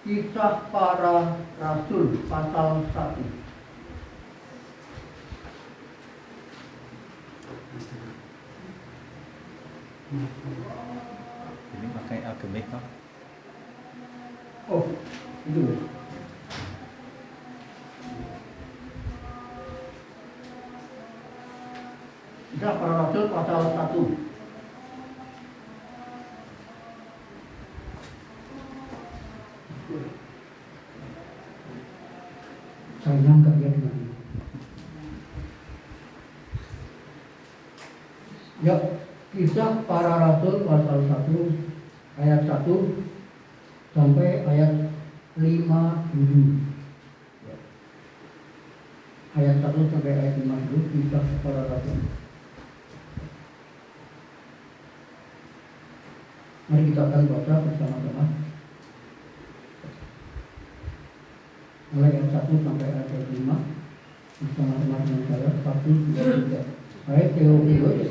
Kisah Para Rasul pasal 1. Ini pakai algemik kok? Oh, itu. Kisah Para Rasul pasal 1. Saya nggak lihat lagi. Ya, Kisah Para Rasul pasal 1 ayat 1 sampai ayat 50. Ayat 1 sampai ayat 50 Kisah Para Rasul. Mari kita akan baca bersama-sama. Mulai ayat 1 sampai ayat 5 bersama-sama dengan saya. 1, 2, 3. Hai Theophilus,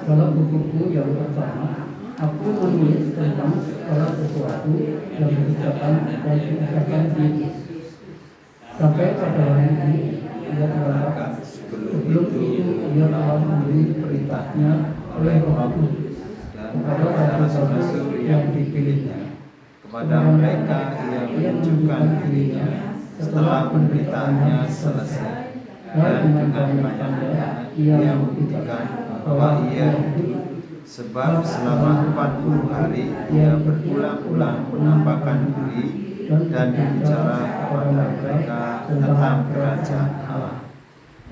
dalam bukuku yang pertama, aku menulis tentang segala sesuatu yang diucapkan dan diucapkan di sampai pada hari ini ia telah sebelum itu ia telah memberi perintahnya oleh Roh Kudus kepada rasul-rasul yang dipilihnya. Kepada mereka ia menunjukkan dirinya setelah pemberitaannya selesai, dan dengan banyaknya ia membuktikan bahwa ia hidup, sebab selama 40 hari ia berulang-ulang menampakkan diri dan berbicara kepada mereka tentang kerajaan Allah.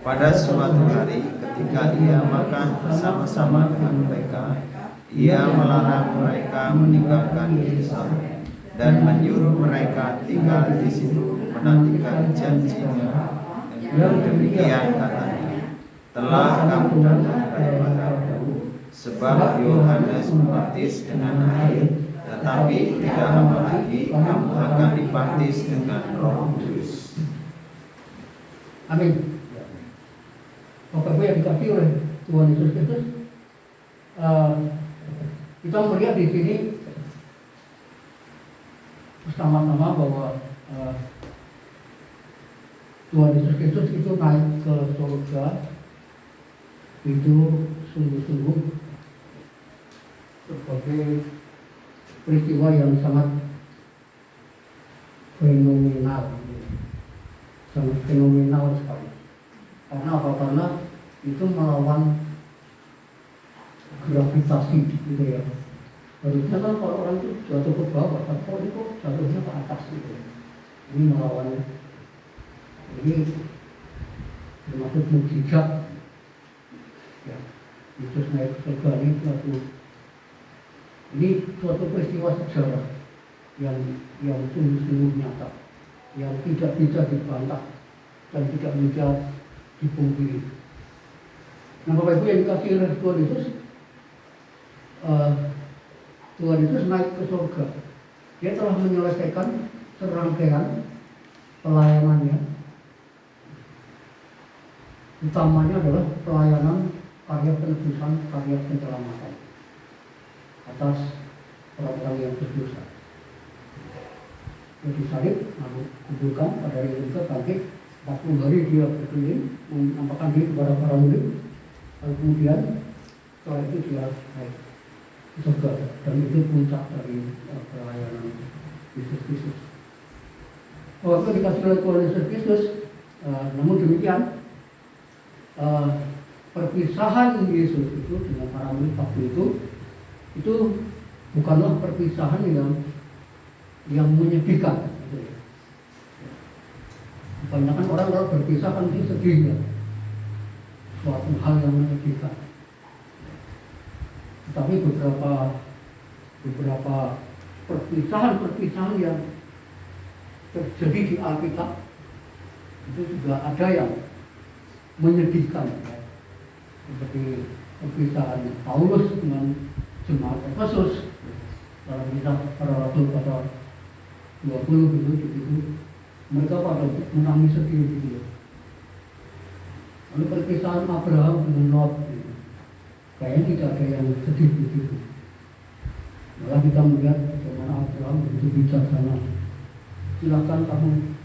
Pada suatu hari ketika ia makan bersama-sama dengan mereka, ia melarang mereka meninggalkan Yerusalem dan menyuruh mereka tinggal di situ menantikan janjinya. Yang demikian katanya, telah kamu datang daripadaku, sebab Yohanes membaptis dengan air, tetapi tidak lama lagi kamu akan dibaptis dengan Roh Kudus. Amin. Bapak Ibu yang dikasihi oleh Tuhan Yesus Kristus, kita melihat di sini bersama-sama bahwa Tuhan Yesus Kristus itu naik ke surga itu sungguh-sungguh sebagai peristiwa yang sangat fenomenal sekali. Karena apa? Karena itu melawan gravitasi gitu ya. Harusnya kan kalau orang itu jatuh ke bawah, tapi kalau itu jatuhnya ke atas gitu. Ini melawannya. Ini termasuk mukjizat. Ya, Yesus naik ke surga ini suatu peristiwa sejarah yang sungguh-sungguh nyata, yang tidak bisa dibantah dan tidak bisa dipungkiri. Nah, Bapak Ibu yang dikasihi oleh Tuhan Yesus, Tuhan Yesus naik ke surga. Dia telah menyelesaikan serangkaian pelayanannya. Utamanya adalah pelayanan karya penebusan, karya penyelamatan atas orang-orang yang berdosa. Dia disalib, lalu kuburkan pada hari ketiga bangkit. 40 hari dia berkeliling menampakkan diri kepada para murid. Lalu kemudian setelah itu dia naik ke surga, dan itu puncak dari pelayanan Yesus Kristus. Waktu dikasih oleh Tuhan Yesus Kristus, namun demikian perpisahan Yesus itu dengan para murid waktu itu bukanlah perpisahan yang menyedihkan. Kebanyakan orang kalau berpisah kan itu sedih ya, suatu hal yang menyedihkan. Tetapi beberapa perpisahan yang terjadi di Alkitab itu juga ada yang menyedihkan ya. Seperti perpisahan Paulus dengan jemaat Efesus dalam Kisah Para Rasul pasal 20 begitu. Mereka pada menangis sedih gitu. Lalu perpisahan Abraham dengan Lot gitu. Kayaknya tidak ada yang sedih begitu. Malah kita melihat bagaimana Abraham begitu bijaksana silakan kamu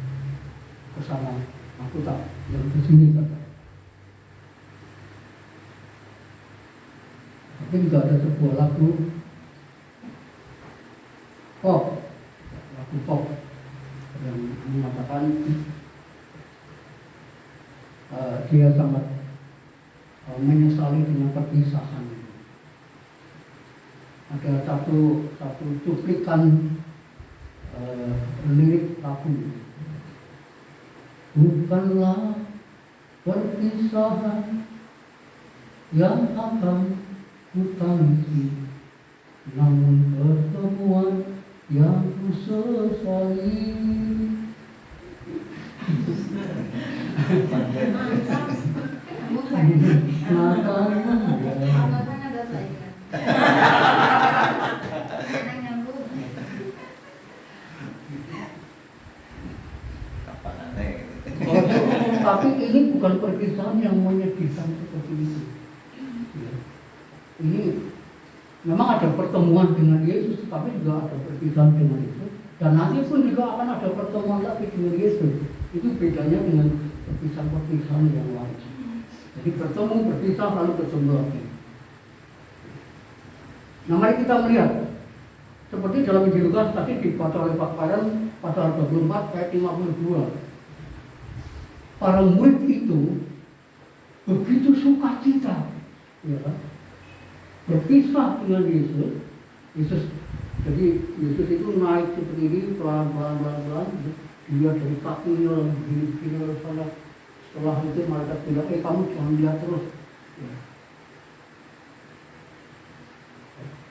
ke sana, aku tak yang di sini kata. Tapi juga ada sebuah lagu pop yang mengatakan dia sangat menyesali dengan perpisahan. Ada satu cuplikan lirik lagu. Bukanlah perpisahan yang akan kutangisi, namun pertemuan yang ku sesali. Tapi ini bukan perpisahan yang menyedihkan seperti itu. Ini memang ada pertemuan dengan Yesus, tapi juga ada perpisahan dengan Yesus. Dan nanti pun juga akan ada pertemuan lagi dengan Yesus. Itu bedanya dengan perpisahan-perpisahan yang lain. Jadi bertemu, berpisah, lalu bertemu lagi. Nah, mari kita melihat seperti dalam Injil Lukas tadi dibaca oleh Pak Karen pasal 24 ayat 52. Para murid itu begitu sukacita, ya, berpisah dengan Yesus. Jadi Yesus itu naik seperti ini pelan-pelan. Dia dari kakinya gini sana. Setelah itu malaikat bilang, kamu jangan lihat terus. Ya.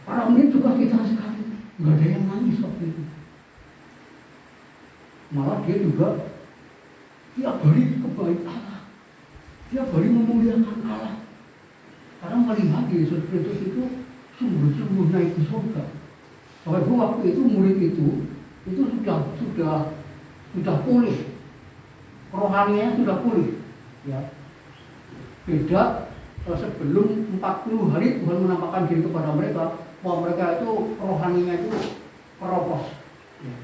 Para murid juga kita sekali, nggak ada yang nangis waktu itu. Malah dia juga tiap hari kebaikan Allah, tiap hari memuliakan Allah. Karena melihat Yesus Kristus itu sungguh-sungguh naik ke surga. Soalnya waktu itu murid itu sudah pulih, rohaninya sudah pulih. Ya. Beda sebelum 40 hari Tuhan menampakkan diri kepada mereka, bahwa mereka itu rohaninya itu keropos. Ya.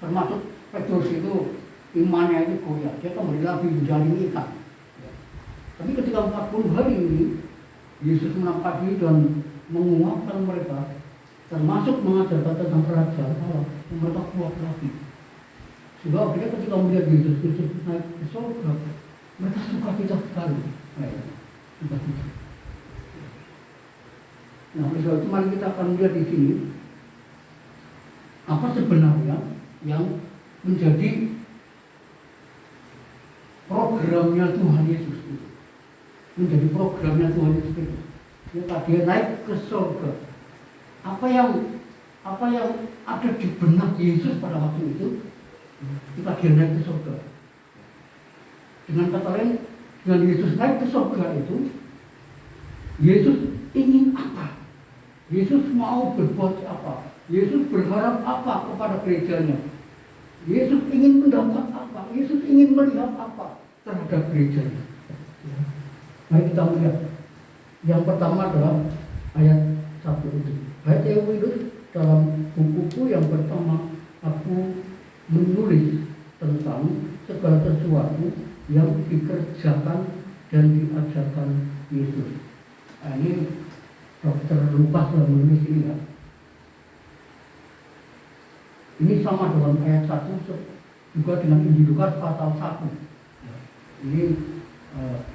Termasuk Petrus itu imannya itu goyah, dia kembali lagi menjadi ikan. Ya. Tapi ketika 40 hari ini Yesus menampakkan diri dan menguatkan mereka, termasuk mengajarkan tentang kerajaan Allah, mereka kuat lagi. Sehingga akhirnya ketika melihat Yesus Kristus naik ke surga, mereka sukacita sekali. Sukacita. Nah, oleh sebab itu mari kita akan melihat di sini apa sebenarnya yang menjadi programnya Tuhan Yesus itu. Menjadi programnya Tuhan Yesus itu. Dia naik ke surga. Apa yang ada di benak Yesus pada waktu itu, ketika dia naik ke surga. Dengan kata lain, dengan Yesus naik ke surga itu, Yesus ingin apa? Yesus mau berbuat apa? Yesus berharap apa kepada gerejanya? Yesus ingin mendapat apa? Yesus ingin melihat apa terhadap gerejanya? Mari kita melihat. Yang pertama adalah ayat 1 itu. Ayat Theophilus, dalam bukuku yang pertama aku menulis tentang segala sesuatu yang dikerjakan dan diajarkan Yesus. Nah, ini Dr. Lukas yang menulis ini ya. Ini sama dalam ayat 1 juga dengan Injil Lukas pasal 1. Ini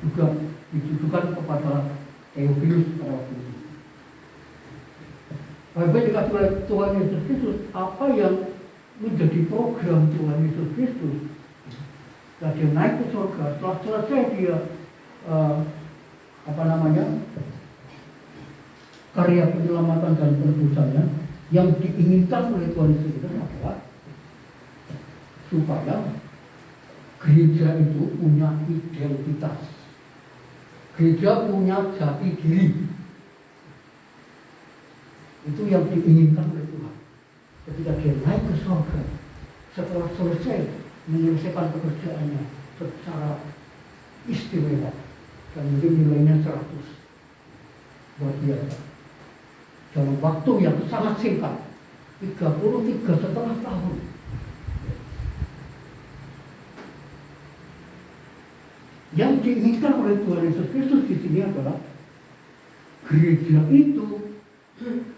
juga ditujukan kepada Theophilus pada waktu itu. Baik dikasih oleh Tuhan Yesus Kristus, apa yang menjadi program Tuhan Yesus Kristus? Dia naik ke surga, setelah selesai dia karya penyelamatan dan penebusannya, yang diinginkan oleh Tuhan Yesus Kristus adalah supaya gereja itu punya identitas. Gereja punya jati diri. Itu yang diinginkan oleh Tuhan. Ketika dia naik ke surga, setelah selesai menyelesaikan pekerjaannya secara istimewa dan mungkin nilainya 100 buat dia dalam waktu yang sangat singkat, 33,5 tahun. Yang diinginkan oleh Tuhan Yesus Kristus di sini adalah gereja itu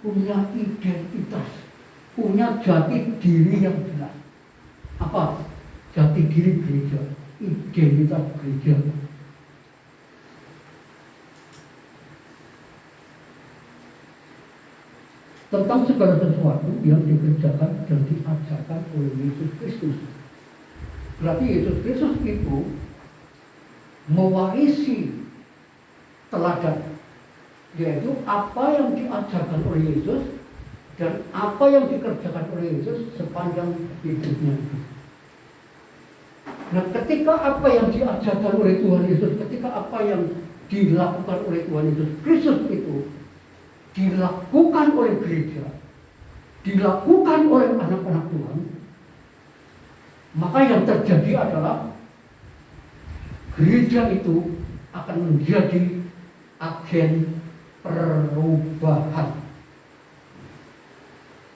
punya identitas, punya jati diri yang jelas. Apa jati diri gereja? Identitas gereja. Tentang segala sesuatu yang dikerjakan dan diajarkan oleh Yesus Kristus. Berarti Yesus Kristus itu mewarisi teladan, yaitu apa yang diajarkan oleh Yesus dan apa yang dikerjakan oleh Yesus sepanjang hidupnya. Nah, ketika apa yang diajarkan oleh Tuhan Yesus, ketika apa yang dilakukan oleh Tuhan Yesus Kristus itu dilakukan oleh gereja, dilakukan oleh anak-anak Tuhan, maka yang terjadi adalah gereja itu akan menjadi agen perubahan.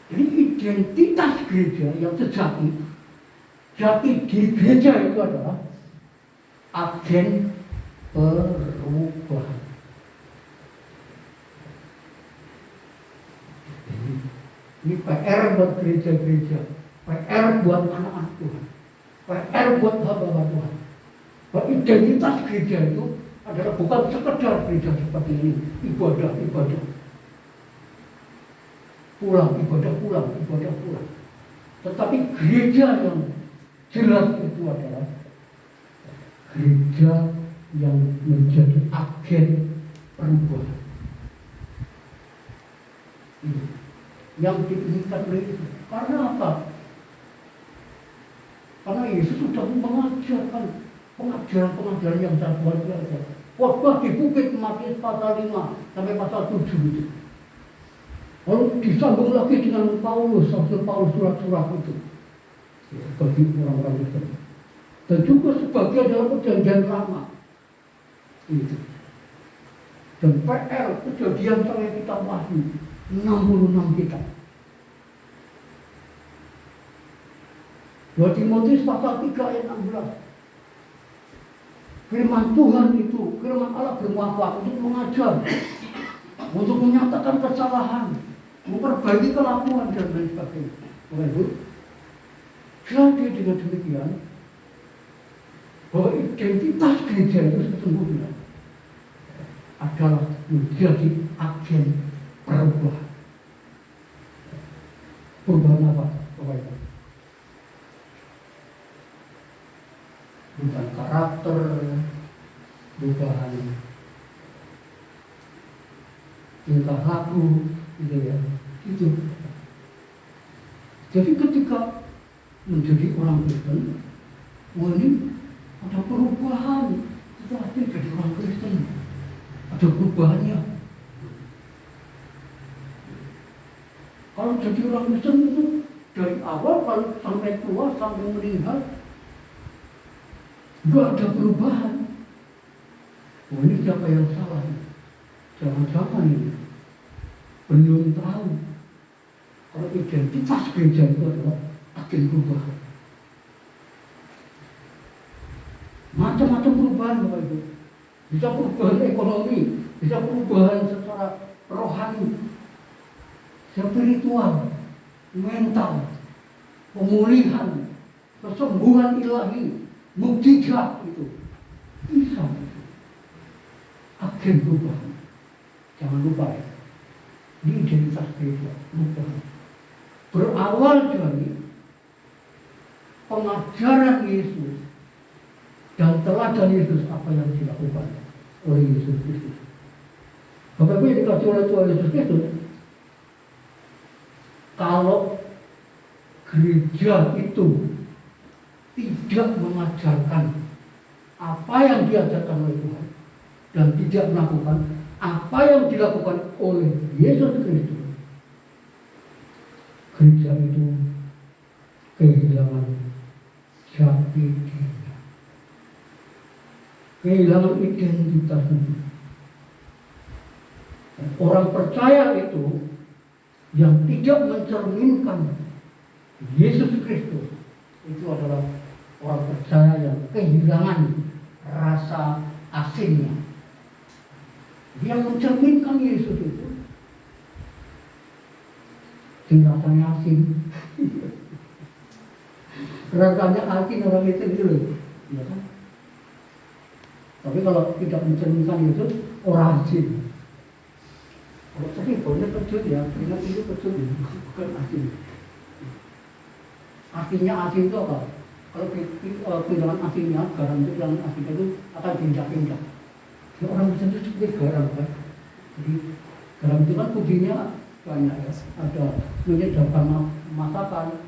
Jadi identitas gereja yang sejati, jati diri gereja itu adalah agen perubahan. Ini PR buat gereja-gereja, PR buat anak-anak Tuhan, PR buat hamba-hamba Tuhan. Bahwa identitas gereja itu adalah bukan sekedar gereja seperti ini, ibadah, pulang, pulang. Tetapi gereja yang jelas itu adalah gereja yang menjadi agen perubahan. Yang diinginkan oleh itu. Karena apa? Karena Yesus sudah mengajarkan pengajaran yang sangat luar biasa. Khotbah di bukit Matius pasal 5 sampai pasal 7 itu. Lalu disambung lagi dengan Paulus, surat-surat itu bagi orang-orang Kristen. Dan juga sebagian dalam perjanjian lama itu. Dan PR kejadian sampai kita Wahyu 66 kitab. 2 Timotius pasal 3 ayat 16. Firman Tuhan itu, firman Allah bermanfaat untuk mengajar, untuk menyatakan kesalahan, memperbaiki kelakuan dan lain sebagainya. Jadi dengan demikian, bahwa identitas gereja itu sesungguhnya adalah menjadi agen perubahan. Perubahan apa? Bukan karakter, perubahan tingkah laku, gitu ya. Itu. Jadi ketika menjadi orang Kristen, ini ada perubahan. Setelah dia jadi orang Kristen, ada perubahannya. Kalau jadi orang Kristen itu dari awal sampai tua, sampai meninggal, nggak ada perubahan. Ini siapa yang salah? Jangan-jangan ini belum tahu kalau identitas gereja itu adalah agen perubahan. Macam-macam perubahan Bapak Ibu. Bisa perubahan ekonomi, bisa perubahan secara rohani, spiritual, mental, pemulihan, kesembuhan ilahi, mukjizat itu bisa agen perubahan. Jangan lupa ya, ini identitas gereja perubahan berawal dari pengajaran Yesus dan teladan Yesus, apa yang dilakukan oleh Yesus Kristus. Bapak Ibu yang dikasih oleh Tuhan Yesus Kristus, kalau gereja itu tidak mengajarkan apa yang diajarkan oleh Tuhan dan tidak melakukan apa yang dilakukan oleh Yesus Kristus, gereja itu kehilangan jati dirinya, kehilangan identitasnya. Orang percaya itu yang tidak mencerminkan Yesus Kristus itu adalah orang percaya yang kehilangan rasa asingnya. Yang mencerminkan Yesus itu rasanya asing. Rasanya asing orang itu loh, ya kan? Tapi kalau tidak mencerminkan Yesus, orang asing. Kalau tadi boleh pecut ya, ingat itu pecut bukan asing. Artinya asing itu apa? Kalau kehilangan asingnya, garam itu kehilangan asingnya itu akan pindah-pindah. Ya, orang bisa itu seperti garam kan. Jadi garam itu kan fungsinya banyak ya. Ada menyedapkan masakan.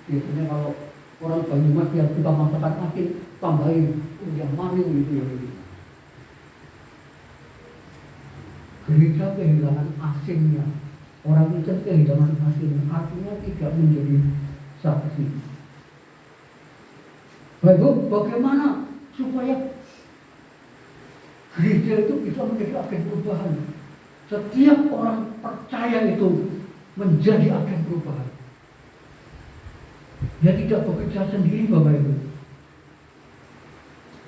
Biasanya kalau orang Banyumas yang suka masakan asin, tambahin yang manis gitu ya. Gereja kehilangan asingnya. Orang itu kehilangan asingnya, artinya tidak menjadi saksi. Baik, bagaimana supaya gereja itu bisa menjadi agen perubahan? Setiap orang percaya itu menjadi agen perubahan. Dia tidak bekerja sendiri, Bapak Ibu.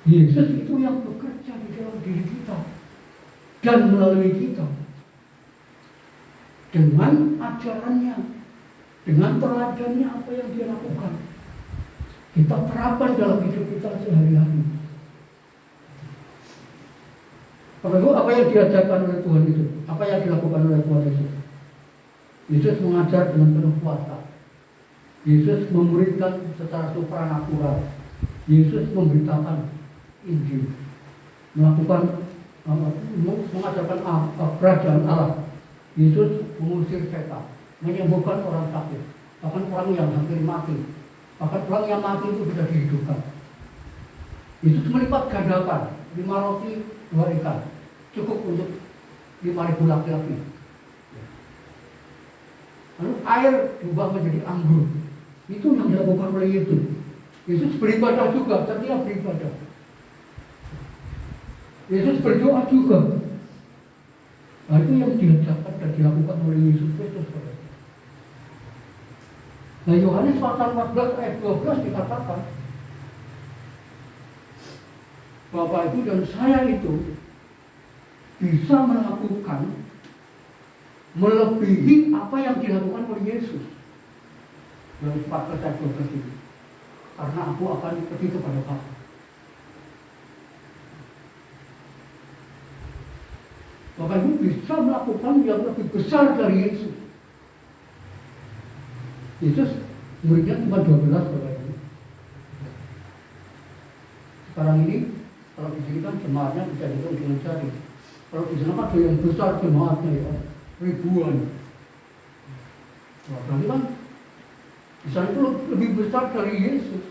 Yesus itu yang bekerja di dalam diri kita dan melalui kita. Dengan ajarannya, dengan teladannya apa yang dia lakukan, kita terapkan dalam hidup kita sehari-hari. Bapak Ibu, apa yang diajarkan oleh Tuhan itu? Apa yang dilakukan oleh Tuhan itu? Yesus mengajar dengan penuh kuasa. Yesus memuridkan secara supranatural. Yesus memberitakan Injil, melakukan mengajarkan kerajaan Allah. Yesus mengusir setan, menyembuhkan orang sakit, bahkan orang yang hampir mati, bahkan orang yang mati itu bisa dihidupkan. Yesus melipat gandakan 5 roti 2 ikan, cukup untuk 5.000 laki-laki. Lalu air diubah menjadi anggur. Itu yang dilakukan oleh Yesus. Yesus beribadah juga, setiap beribadah. Yesus berdoa juga. Nah, itu yang diajarkan dan dilakukan oleh Yesus Kristus. Nah, Yohanes pasal 14 ayat 12 dikatakan, Bapak Ibu dan saya itu bisa melakukan melebihi apa yang dilakukan oleh Yesus. Yohanes 14 ayat 12 itu. Karena aku akan pergi kepada Bapa. Bapak Ibu bisa melakukan yang lebih besar dari Yesus. Yesus muridnya cuma 12, Bapak Ibu. Sekarang ini kalau di sini kan jemaatnya bisa dihitung dengan jari. Kalau di sana ada yang besar jemaatnya ya, ribuan. Nah, berarti kan di sana itu lebih besar dari Yesus.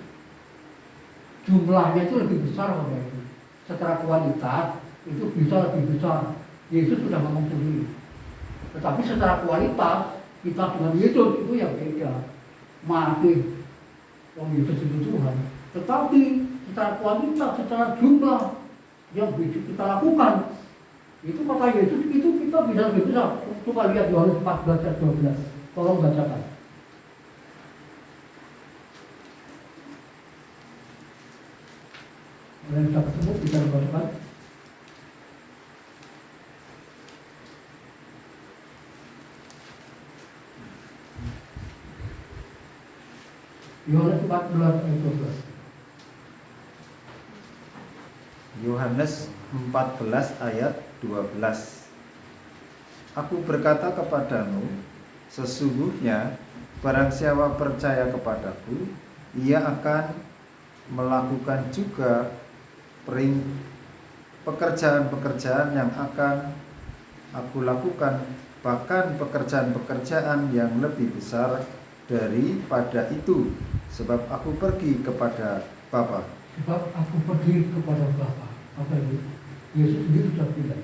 Jumlahnya itu lebih besar, Bapak Ibu. Secara kualitas itu bisa lebih besar. Yesus sudah ngomong sendiri. Tetapi secara kualitas kita dengan Yesus itu yang beda. Mati, Yesus itu Tuhan. Tetapi secara kualitas, secara jumlah yang kita lakukan, itu kata Yesus itu kita bisa lebih besar. Coba lihat Yohanes 14 ayat 12. Tolong bacakan. Yang kita ketemu bisa dibacakan. Yohanes 14 ayat 12. Yohanes 14 ayat 12. Aku berkata kepadamu, sesungguhnya barang siapa percaya kepadaku, ia akan melakukan juga pekerjaan-pekerjaan yang akan aku lakukan, bahkan pekerjaan-pekerjaan yang lebih besar daripada itu, sebab aku pergi kepada Bapa. Sebab aku pergi kepada Bapa. Apa itu? Yesus sendiri sudah bilang.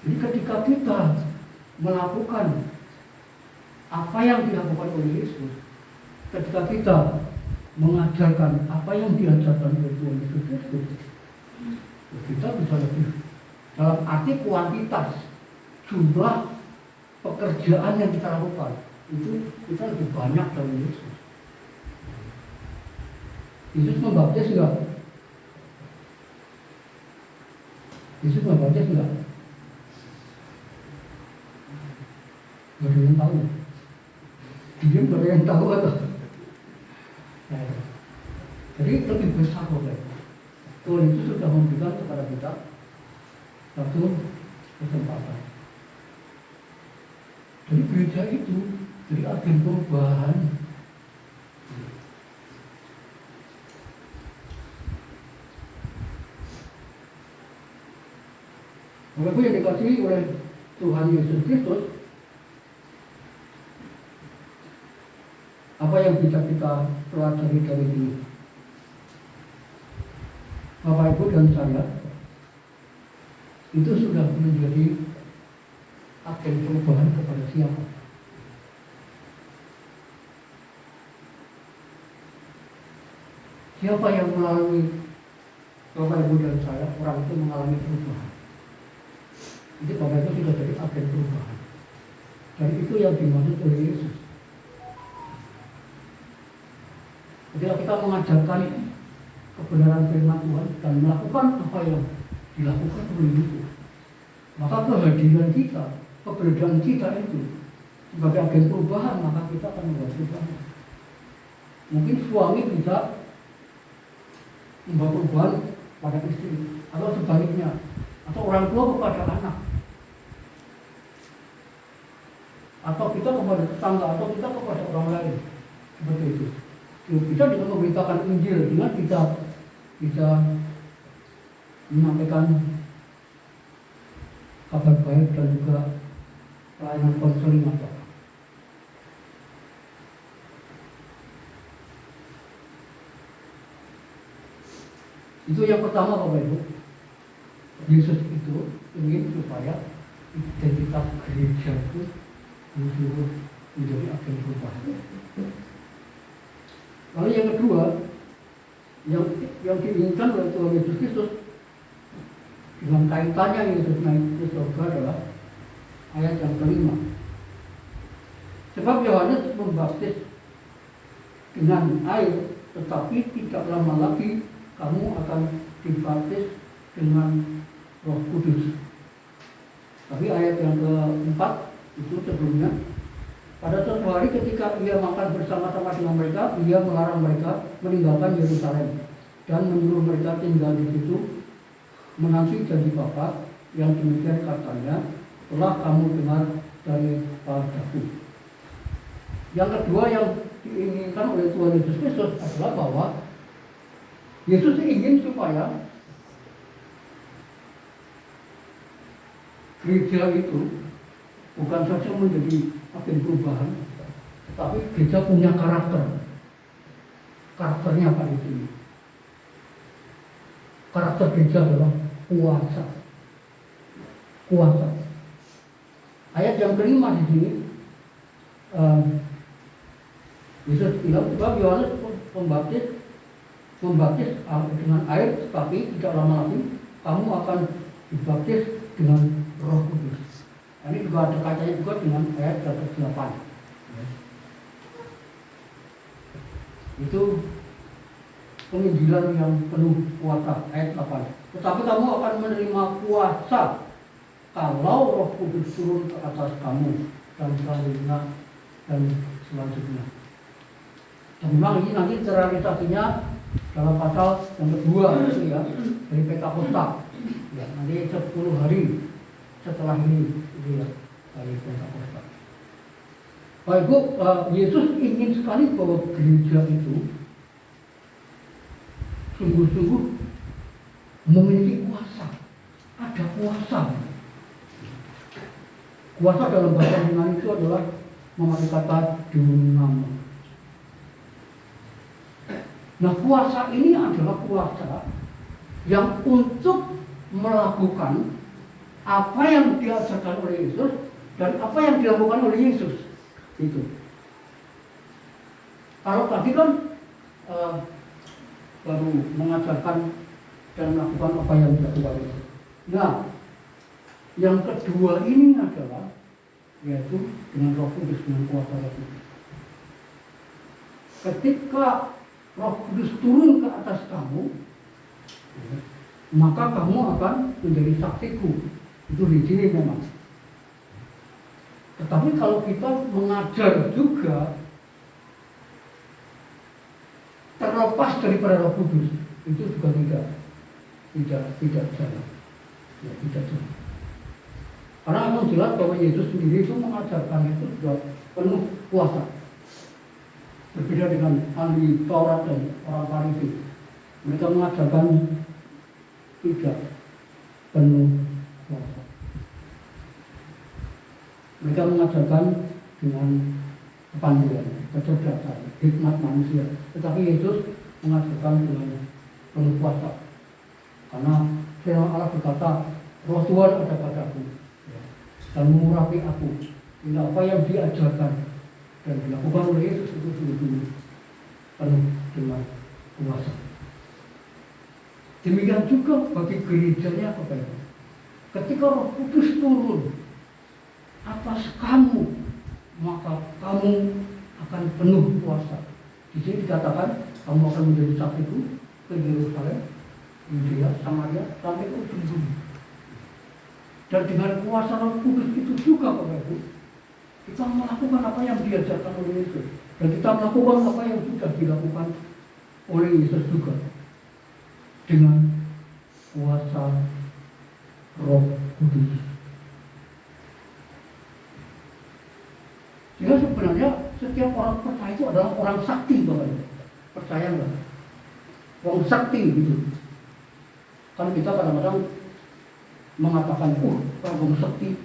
Jadi ketika kita melakukan apa yang dilakukan oleh Yesus, ketika kita mengajarkan apa yang diajarkan oleh Tuhan Yesus Kristus, kita bisa lebih dalam arti kuantitas, jumlah pekerjaan yang kita lakukan itu kita lebih banyak dari Yesus. Yesus membaptis enggak? Yesus membaptis enggak? Gak ada yang tahu. Dia gak ada yang tahu atau? Jadi lebih besar boleh. Tuhan itu sudah memberikan kepada kita satu kesempatan. Jadi gereja itu jadi agen perubahan. Walaupun yang dikasihi oleh Tuhan Yesus Kristus, apa yang bisa kita pelajari dari ini? Bapak Ibu dan saya itu sudah menjadi agen perubahan kepada siapa? Siapa yang melalui Bapak Ibu dan saya, orang itu mengalami perubahan? Itu Bapak Ibu sudah jadi agen perubahan. Dan itu yang dimaksud oleh Yesus. Ketika kita mengajarkan kebenaran firman Tuhan dan melakukan apa yang dilakukan oleh Yesus, maka kehadiran kita, keberadaan kita itu sebagai agen perubahan, maka kita akan membuat perubahan. Mungkin suami bisa membuat perubahan pada istri, atau sebaliknya, atau orang tua kepada anak, atau kita kepada tetangga, atau kita kepada orang lain, seperti itu. Kita bisa memberitakan Injil dengan kita bisa menyampaikan kabar baik dan juga pelayanan konseling atau itu yang pertama Bapak Ibu. Yesus itu ingin supaya identitas gereja itu menjadi agen perubahan. Lalu yang kedua, yang diinginkan oleh Tuhan Yesus Kristus dengan kaitannya Yesus naik ke surga adalah ayat yang kelima. Sebab Yohanes membaptis dengan air, tetapi tidak lama lagi kamu akan dibaptis dengan Roh Kudus. Tapi ayat yang keempat itu sebelumnya, pada suatu hari ketika ia makan bersama-sama dengan mereka, ia melarang mereka meninggalkan Yerusalem dan menyuruh mereka tinggal di situ menanti janji Bapa yang demikian katanya telah kamu dengar dari padaku. Yang kedua yang diinginkan oleh Tuhan Yesus Kristus adalah bahwa Yesus ingin supaya gereja itu bukan saja menjadi agen perubahan, tetapi gereja punya karakter. Karakternya apa di sini? Karakter gereja adalah kuasa. Kuasa. Ayat yang kelima di sini, Yesus bilang bahwa Yohanes membaptis dengan air, tetapi tidak lama lagi kamu akan dibaptis dengan Roh Kudus. Ini juga ada kaitannya juga dengan ayat 8. Itu penginjilan yang penuh kuasa, ayat 8. Tetapi kamu akan menerima kuasa kalau Roh Kudus turun ke atas kamu dan selanjutnya dan selanjutnya. Dan memang ini nanti terrealisasinya dalam pasal yang kedua itu ya, dari Pentakosta. Ya, nanti 10 hari setelah ini ya, dari Pentakosta. Bapak Ibu, Yesus ingin sekali bahwa gereja itu sungguh-sungguh memiliki kuasa. Ada kuasa. Kuasa dalam bahasa Yunani itu adalah memakai kata dunamo. Nah, kuasa ini adalah kuasa yang untuk melakukan apa yang diajarkan oleh Yesus dan apa yang dilakukan oleh Yesus. Itu. Kalau tadi kan baru mengajarkan dan melakukan apa yang dilakukan Yesus. Nah, yang kedua ini adalah yaitu dengan Roh Kudus, dengan kuasa Roh Kudus. Ketika Roh Kudus turun ke atas kamu, maka kamu akan menjadi saksiku. Itu di sini memang. Tetapi kalau kita mengajar juga terlepas daripada Roh Kudus, itu juga tidak jalan. Ya, tidak jalan. Karena memang jelas bahwa Yesus sendiri itu mengajarkan itu sudah penuh kuasa. Berbeda dengan ahli Taurat dan orang Farisi. Mereka mengajarkan tidak penuh kuasa. Mereka mengajarkan dengan kepanduan, kecerdasan, hikmat manusia. Tetapi Yesus mengajarkan dengan penuh kuasa. Karena firman Allah berkata, Roh Tuhan ada padaku dan mengurapi aku. Bila apa yang diajarkan dan dilakukan oleh Yesus itu sungguh-sungguh penuh dengan kuasa. Demikian juga bagi gerejanya Bapak Ibu. Ketika Roh Kudus turun atas kamu, maka kamu akan penuh kuasa. Di sini dikatakan kamu akan menjadi saksiku ke Yerusalem, Yudea, Samaria, sampai ke ujung bumi. Dan dengan kuasa Roh Kudus itu juga Bapak Ibu, kita melakukan apa yang diajarkan oleh Yesus. Dan kita melakukan apa yang sudah dilakukan oleh Yesus juga. Dengan kuasa Roh Kudus. Sehingga sebenarnya setiap orang percaya itu adalah orang sakti Bapak Ibu. Percaya enggak? Orang sakti gitu. Kan kita kadang-kadang mengatakan, orang sakti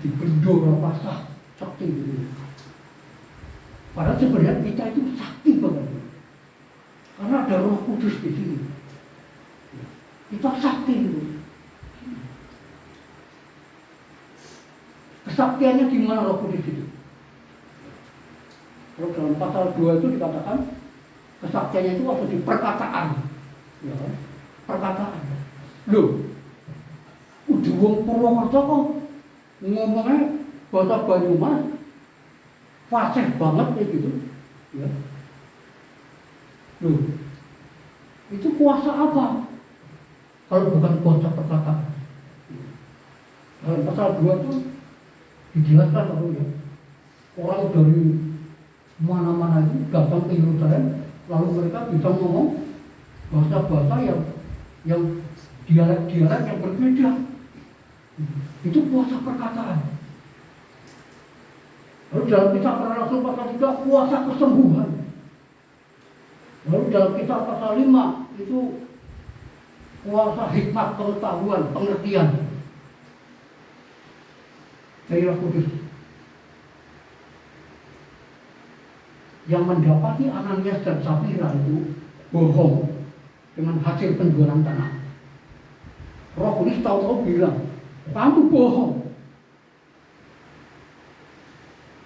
di bendora pasah sakti gitu. Padahal sebenarnya kita itu sakti Bapak Ibu. Karena ada Roh Kudus di sini. Kita sakti itu. Kesaktiannya di mana Roh Kudus itu? Kalau dalam pasal 2 itu dikatakan kesaktiannya itu waktu di perkataan. Ya, perkataan. Loh, udah wong Purwokerto kok ngomongnya bahasa Banyumas fasih banget kayak gitu. Ya. Loh, itu kuasa apa? Kalau bukan kuasa perkataan. Dalam pasal 2 itu dijelaskan bahwa ya, orang dari mana-mana itu datang ke Yerusalem, lalu mereka bisa ngomong bahasa-bahasa yang dialek-dialek yang berbeda. Itu kuasa perkataan. Lalu dalam kisah para rasul pasal 3 kuasa kesembuhan. Lalu dalam kisah pasal 5 itu kuasa hikmat, pengetahuan, pengertian dari Roh Kudus yang mendapati Ananias dan Safira itu bohong dengan hasil penjualan tanah. Roh Kudus tahu-tahu bilang, kamu bohong.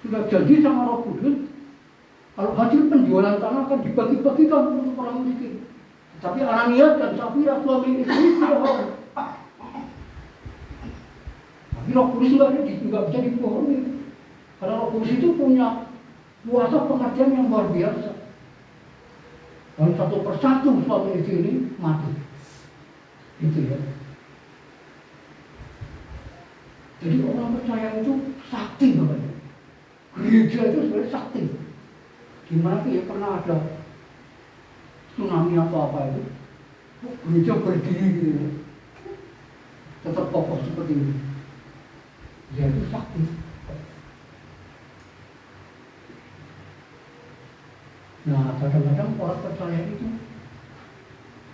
Sudah janji sama Roh Kudus, kalau hasil penjualan tanah akan dibagi-bagikan untuk orang miskin. Tapi Ananias dan Safira suami istri bohong. Tapi Roh Kudus nggak bisa dibohongi. Karena Roh Kudus itu punya kuasa pengertian yang luar biasa. Dan satu persatu suami istri ini mati. Itu ya. Jadi orang percaya itu sakti Bapak. Gereja itu sebenarnya sakti. Gimana sih ya pernah ada tsunami atau apa itu, gereja berdiri gitu, tetap kokoh seperti ini. Ya itu sakti. Nah kadang-kadang orang percaya itu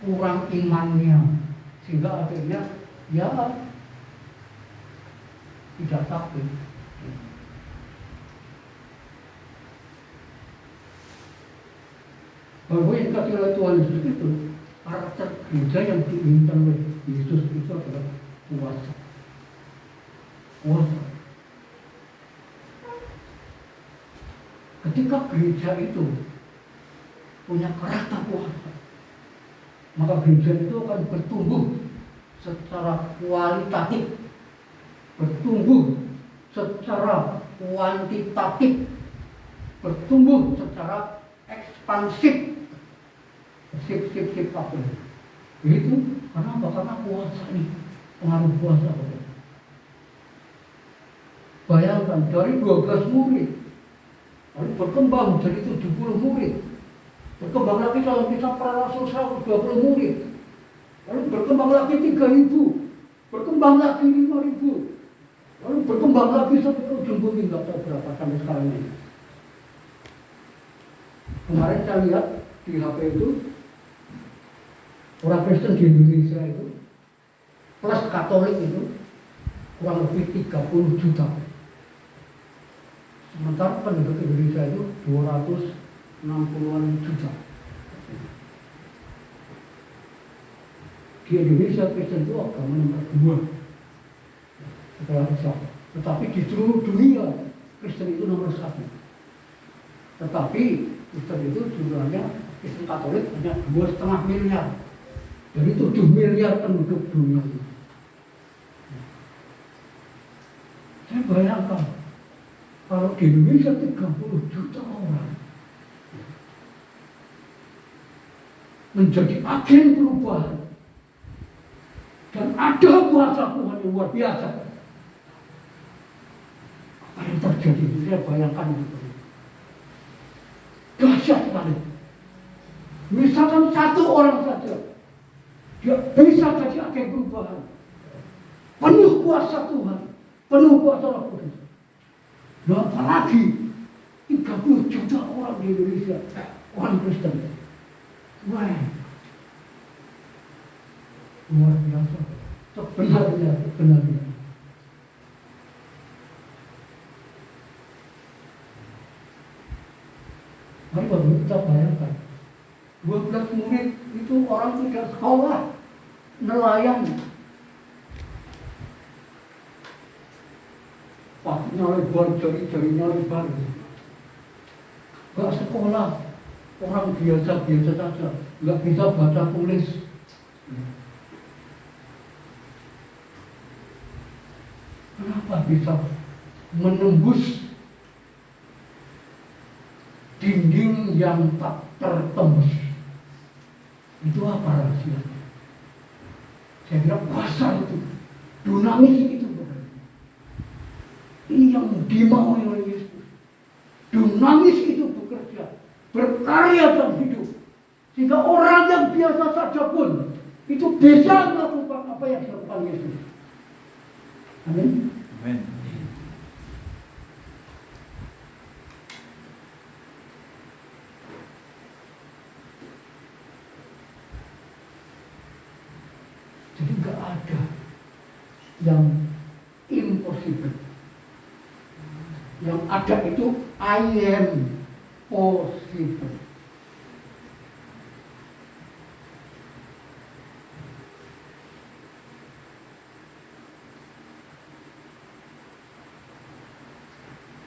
kurang imannya, sehingga akhirnya ya tidak sakti. Bahwa yang dikasih oleh Tuhan Yesus itu karakter gereja yang diinginkan oleh Yesus itu adalah kuasa. Kuasa. Ketika gereja itu punya karakter kuasa, maka gereja itu akan bertumbuh secara kualitatif, bertumbuh secara kuantitatif, bertumbuh secara ekspansif, sip apa itu karena apa? Karena puasa nih, pengaruh puasa. Bayangkan dari 12 murid lalu berkembang jadi 70 murid, berkembang lagi dalam kisah para rasul 120 murid, lalu berkembang lagi 3.000, berkembang lagi 5.000, lalu berkembang lagi sampai ke ujung bumi, nggak tahu berapa sampai sekarang ini. Kemarin saya lihat di HP itu orang Kristen di Indonesia itu plus Katolik itu kurang lebih 30 juta. Sementara penduduk Indonesia itu 260-an juta. Di Indonesia Kristen itu agama nomor 2 setelah Islam. Tetapi di seluruh dunia Kristen itu nomor 1. Tetapi Kristen itu jumlahnya, Kristen Katolik hanya 2,5 miliar. Jadi 7 miliar penduduk dunia ini. Saya bayangkan kalau di Indonesia 30 juta orang menjadi agen perubahan dan ada kuasa Tuhan yang luar biasa, apa yang terjadi? Saya bayangkan itu dahsyat sekali. Misalkan satu orang saja dia bisa jadi agen perubahan, penuh kuasa Tuhan, penuh kuasa Roh Kudus. Nah, apalagi 30 juta orang di Indonesia, orang Kristen. Wah, luar biasa. Sebenarnya. Mari baru kita bayangkan, 12 murid itu orang tidak sekolah, nelayan. Paginya lebar, jari-jarinya lebar. Gak sekolah, orang biasa-biasa saja, gak bisa baca tulis. Kenapa bisa menembus dinding yang tak tertembus? Itu apa rahasianya? Saya kira kuasa itu, dinamis itu. Ini yang dimaui oleh Yesus. Dinamis itu bekerja, berkarya dan hidup, sehingga orang yang biasa saja pun itu bisa melakukan apa yang dilakukan Yesus. Amin. Amin. Jadi nggak ada yang impossible. Yang ada itu I am possible.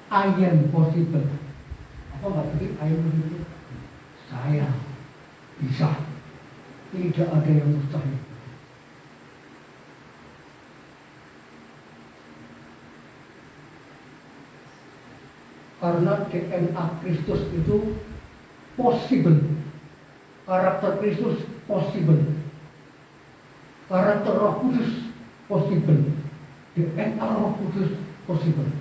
I am possible. Apa maksudnya I am possible? Saya bisa. Tidak ada yang mustahil. Karena DNA Kristus itu possible. Karakter Kristus possible. Karakter Roh Kudus possible. DNA Roh Kudus possible.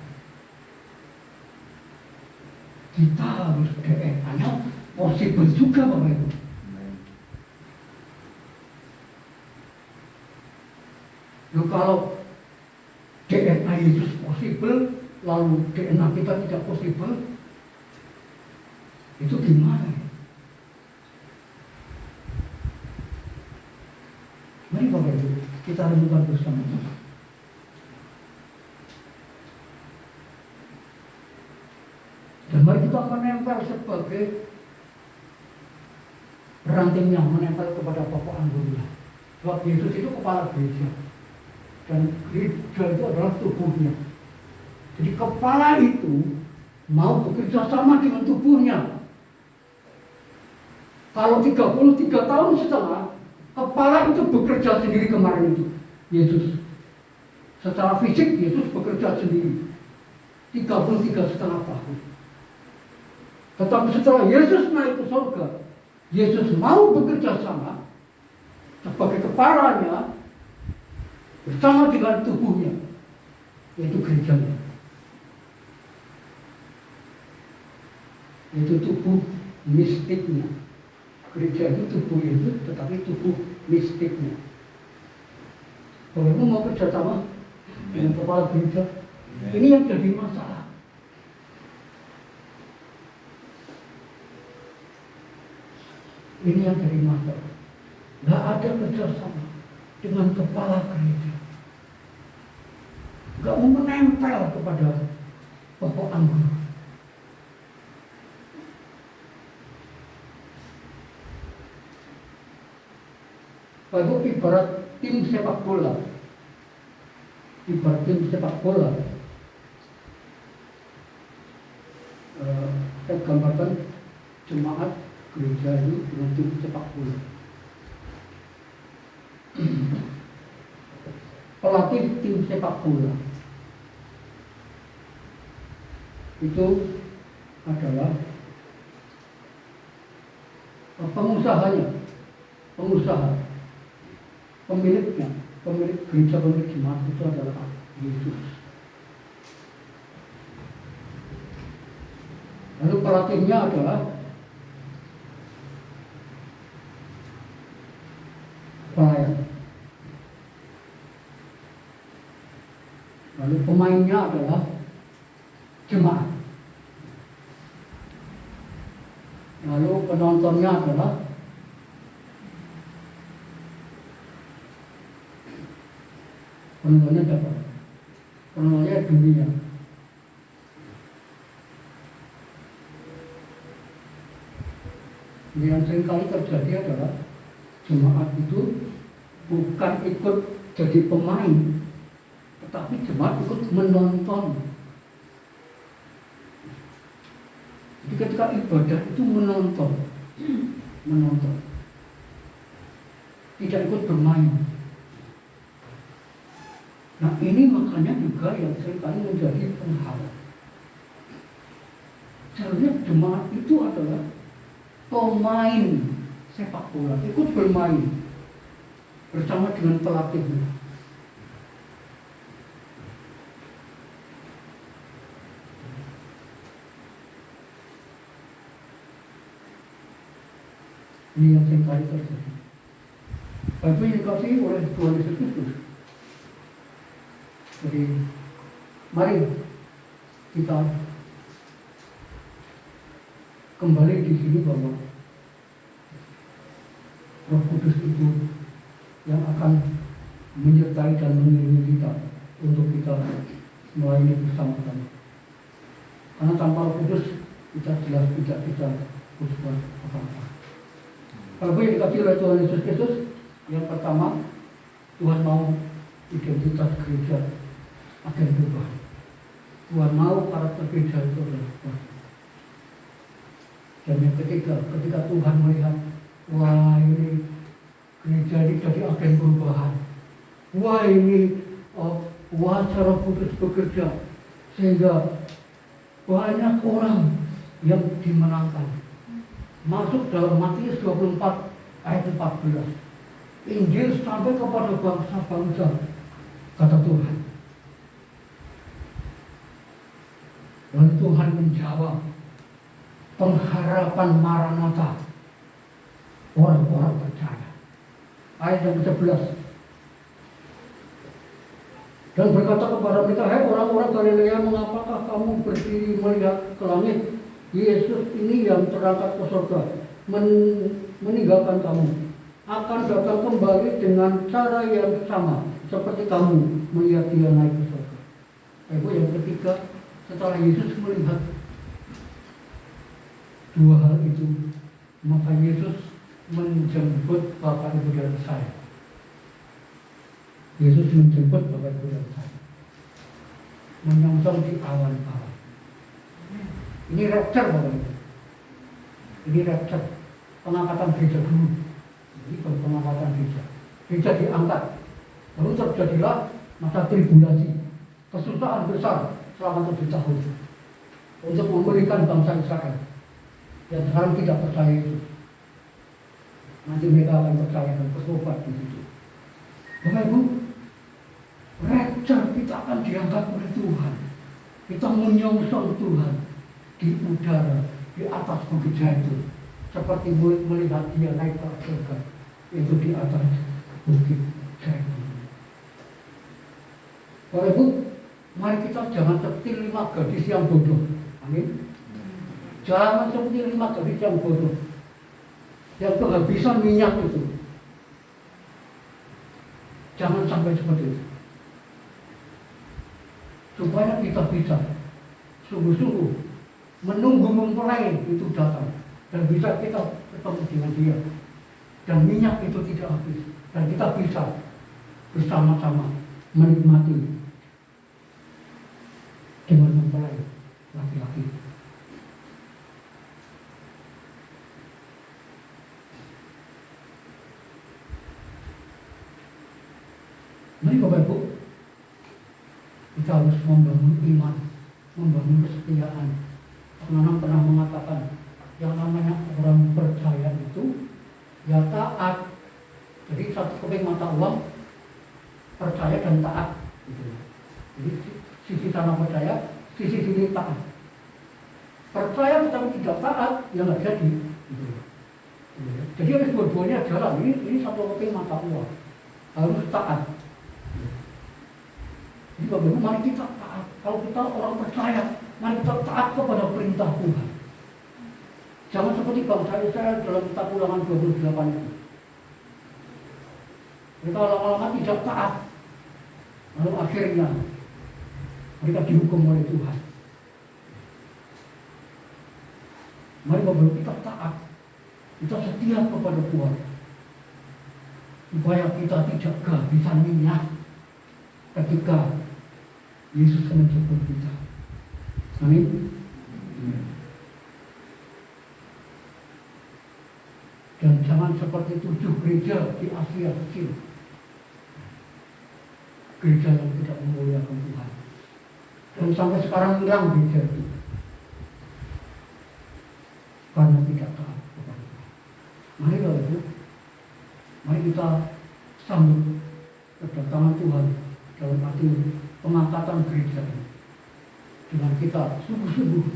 Kita harus DNA-nya possible juga Bapak Ibu. Loh, kalau DNA Yesus possible, lalu DNA kita tidak possible, itu gimana? Mari Bapak Ibu, kita renungkan bersama-sama. Dan mari kita menempel sebagai rantingnya, menempel kepada Bapak Anggurnya. Sebab Yesus itu kepala gereja, dan gereja itu adalah tubuhnya. Jadi kepala itu mau bekerja sama dengan tubuhnya. Kalau 33 tahun setelah, kepala itu bekerja sendiri kemarin itu. Yesus. Secara fisik Yesus bekerja sendiri. 33,5 tahun. Tetapi setelah Yesus naik ke surga, Yesus mau bekerja sama sebagai kepalanya bersama dengan tubuhnya, yaitu gerejanya. Itu tubuh mistiknya. Gereja itu tubuh Yesus, tetapi tubuh mistiknya. Kalau kamu mau kerja sama dengan kepala gereja, ini yang jadi masalah. Ini yang jadi masalah. Nggak ada kerjasama dengan kepala gereja. Nggak mau menempel kepada pokok anggur. Itu ibarat tim sepak bola. Ibarat tim sepak bola. Saya gambarkan jemaat gereja ini dengan tim sepak bola. Pelatih tim sepak bola itu adalah pengusaha, pemiliknya, pemilik gereja, pemilik jemaat itu adalah Yesus. Lalu pelatihnya adalah pelayan. Lalu pemainnya adalah jemaat. Lalu penontonnya adalah penontonnya siapa? Penontonnya dunia. Yang seringkali terjadi adalah jemaat itu bukan ikut jadi pemain, tetapi jemaat ikut menonton. Jadi ketika ibadah itu menonton, tidak ikut bermain. Nah ini makanya juga yang seringkali menjadi penghalang. Sebenarnya jemaat itu adalah pemain sepak bola, ikut bermain bersama dengan pelatihnya. Ini yang seringkali terjadi. Tapi yang dikasih oleh Tuhan Yesus Kristus. Jadi mari kita kembali di sini bahwa Roh Kudus itu yang akan menyertai dan mengiringi kita untuk kita melayani bersama-sama. Karena tanpa Roh Kudus kita jelas tidak bisa berbuat apa-apa. Kalau yang dikasih oleh Tuhan Yesus Kristus, yang pertama Tuhan mau identitas gereja akan berubah. Tuhan mau karakter gereja itu adalah Tuhan. Dan yang ketiga, ketika Tuhan melihat, wah ini gereja ini jadi agen perubahan. Wah ini cara Kudus bekerja sehingga banyak orang yang dimenangkan. Masuk dalam Matius 24 ayat 14. Injil sampai kepada bangsa-bangsa, kata Tuhan. Dan Tuhan menjawab pengharapan Maranatha, orang-orang percaya. Ayat yang ke-11. Dan berkata kepada mereka, hai orang-orang Galilea, mengapakah kamu berdiri melihat ke langit? Yesus ini yang terangkat ke surga, meninggalkan kamu, akan datang kembali dengan cara yang sama seperti kamu melihat dia naik ke surga. Ibu, yang ketiga, setelah Yesus melihat dua hal itu, maka Yesus menjemput Bapak Ibu dan saya. Yesus menjemput Bapak Ibu dan saya, menyongsong di awan-awan. Ini rapture Bapak Ibu. Ini rapture, pengangkatan gereja dulu. Ini pengangkatan gereja. Gereja diangkat. Lalu terjadilah masa tribulasi, kesusahan besar, selama 7 tahun untuk memulihkan bangsa Israel yang sekarang tidak percaya itu. Nanti mereka akan percaya dan bertobat di situ. Bapak Ibu, rapture kita akan diangkat oleh Tuhan. Kita menyongsong Tuhan di udara, di atas bukit Zaitun, seperti melihat dia naik ke surga, itu di atas bukit Zaitun. Bapak Ibu, mari kita jangan seperti 5 gadis yang bodoh. Amin. Jangan seperti 5 gadis yang bodoh, yang kehabisan minyak itu. Jangan sampai seperti itu. Supaya kita bisa sungguh-sungguh menunggu mempelai itu datang dan bisa kita ketemu dengan dia, dan minyak itu tidak habis, dan kita bisa bersama-sama menikmati dengan mempelai laki-laki. Mari Bapak Ibu, kita harus membangun iman, membangun kesetiaan. Penanam pernah mengatakan, yang namanya orang percaya itu ya taat. Jadi satu keping mata uang, percaya dan taat. Jadi sisi sana percaya, sisi sini taat. Percaya tetapi tidak taat, ya nggak jadi. Jadi harus dua-duanya jalan. Ini satu keping mata uang, harus taat. Jadi Bapak Ibu, mari kita taat. Kalau kita orang percaya, mari kita taat kepada perintah Tuhan. Jangan seperti bangsa Israel dalam kitab Ulangan 28 itu. Mereka lama-lama tidak taat. Lalu akhirnya mereka dihukum oleh Tuhan. Mari Bapak Ibu, kita taat. Kita setia kepada Tuhan. Supaya kita tidak kehabisan minyak ketika Yesus menjemput kita. Amin. Dan jangan seperti 7 gereja di Asia kecil, gereja yang tidak memuliakan Tuhan, dan sampai sekarang hilang gereja itu karena tidak taat kepada Tuhan. Mari Bapak Ibu, mari kita sambut kedatangan Tuhan dalam arti pengangkatan gereja ini, dengan kita sungguh-sungguh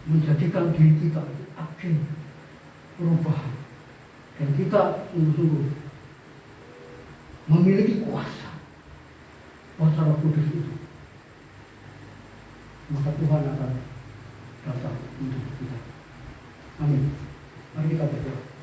menjadikan diri kita agen perubahan, dan kita sungguh-sungguh memiliki kuasa Roh Kudus itu, maka Tuhan akan datang untuk kita. Amin. Mari kita berdoa.